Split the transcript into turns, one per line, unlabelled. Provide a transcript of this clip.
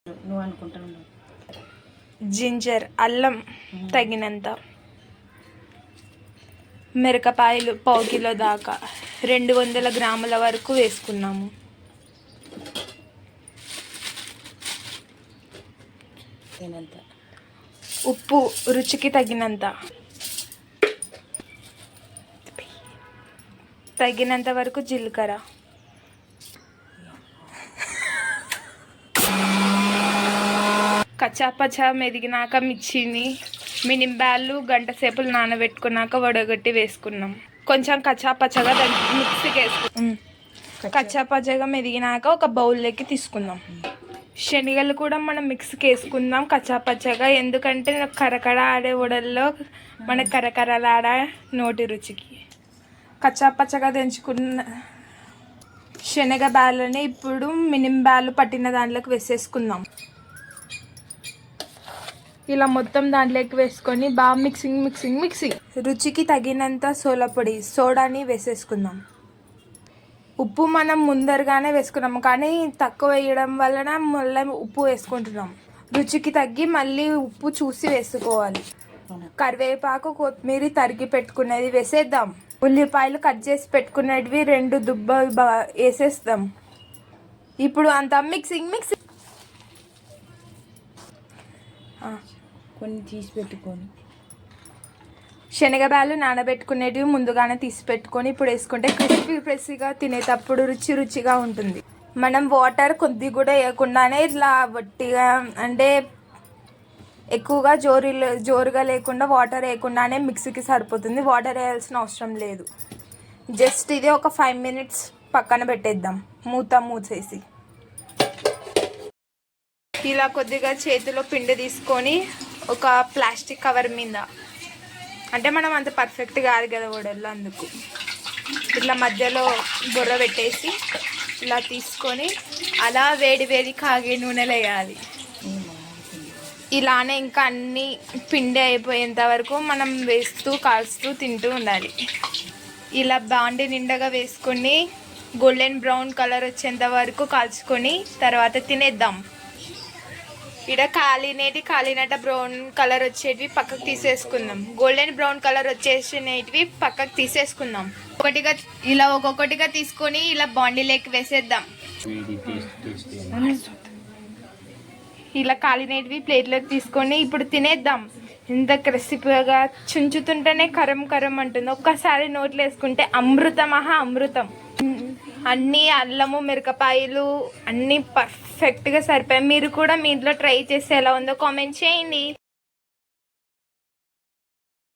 నువ్వు అనుకుంటున్నావు.
జింజర్ అల్లం తగినంత, మిరపకాయలు పావు కిలో దాకా 200 గ్రాముల వరకు వేసుకున్నాము. ఉప్పు రుచికి తగినంత వరకు జీలకర్ర, కచ్చాపచ్చా మెదిగినాక మిర్చిని మినింబాళ్ళు గంట సేపులు నానబెట్టుకున్నాక వడగట్టి వేసుకున్నాం. కొంచెం కచ్చాపచ్చగా మిక్సీకి వేసుకున్నాం. కచ్చాపచ్చగా మెదిగినాక ఒక బౌల్లోకి తీసుకుందాం. శనగలు కూడా మనం మిక్సీకి వేసుకుందాం కచ్చాపచ్చగా, ఎందుకంటే కరకర ఆడే వడల్లో మనకు కరకరలాడ నోటి రుచికి. కచ్చాపచ్చగా దంచుకున్న శనగ బ్యాళ్ళని ఇప్పుడు మినింబాళ్ళు పట్టిన దాంట్లోకి వేసేసుకుందాం. ఇలా మొత్తం దాంట్లోకి వేసుకొని బాగా మిక్సింగ్. రుచికి తగినంత సోడాని వేసేసుకుందాం. ఉప్పు మనం ముందరగానే వేసుకున్నాము, కానీ తక్కువ వేయడం వలన మళ్ళీ ఉప్పు వేసుకుంటున్నాం. రుచికి తగ్గి మళ్ళీ ఉప్పు చూసి వేసుకోవాలి. కరివేపాకు కొత్తిమీర తరిగి పెట్టుకునేది వేసేద్దాం. ఉల్లిపాయలు కట్ చేసి పెట్టుకునేటివి 2 దుబ్బ వేసేస్తాం. ఇప్పుడు అంతా మిక్సింగ్.
కొన్ని తీసి పెట్టుకొని
శనగబ్యాలు నానబెట్టుకునేటివి ముందుగానే తీసి పెట్టుకొని ఇప్పుడు వేసుకుంటే క్రిస్పీగా తినేటప్పుడు రుచిగా ఉంటుంది. మనం వాటర్ కొద్ది కూడా వేయకుండానే ఇట్లా వట్టిగా, అంటే ఎక్కువగా జోరుగా లేకుండా వాటర్ వేయకుండానే మిక్సీకి సరిపోతుంది. వాటర్ వేయాల్సిన అవసరం లేదు. జస్ట్ ఇది ఒక 5 మినిట్స్ పక్కన పెట్టేద్దాం మూసేసి. ఇలా కొద్దిగా చేతిలో పిండి తీసుకొని ఒక ప్లాస్టిక్ కవర్ మీద, అంటే మనం అంత పర్ఫెక్ట్ కాదు కదా వడల్లో, అందుకు ఇట్లా మధ్యలో బొర్ర పెట్టేసి ఇలా తీసుకొని అలా వేడి కాగే నూనెలో వేయాలి. ఇలానే ఇంకా అన్ని పిండి అయిపోయేంత వరకు మనం వేస్తూ కాల్స్తూ తింటూ ఉండాలి. ఇలా బాండి నిండగా వేసుకొని గోల్డెన్ బ్రౌన్ కలర్ వచ్చేంత వరకు కాల్చుకొని తర్వాత తినేద్దాం. ఇక్కడ కాలినట్టు బ్రౌన్ కలర్ వచ్చేటివి పక్కకు తీసేసుకుందాం. గోల్డెన్ బ్రౌన్ కలర్ వచ్చేసినవి పక్కకు తీసేసుకుందాం. ఒక్కొక్కటిగా తీసుకొని ఇలా బాండీలోకి వేసేద్దాం. ఇలా కాలినవి ప్లేట్లోకి తీసుకొని ఇప్పుడు తినేద్దాం. ఇంత క్రిస్పీగా చుంచుతుంటేనే కరం అంటుంది. ఒక్కసారి నోట్లో వేసుకుంటే అమృతం. అన్నీ అల్లము మిరపకాయలు అన్నీ పర్ఫెక్ట్గా సరిపోయాయి. మీరు కూడా మీ ఇంట్లో ట్రై చేసి ఎలా ఉందో కామెంట్ చేయండి.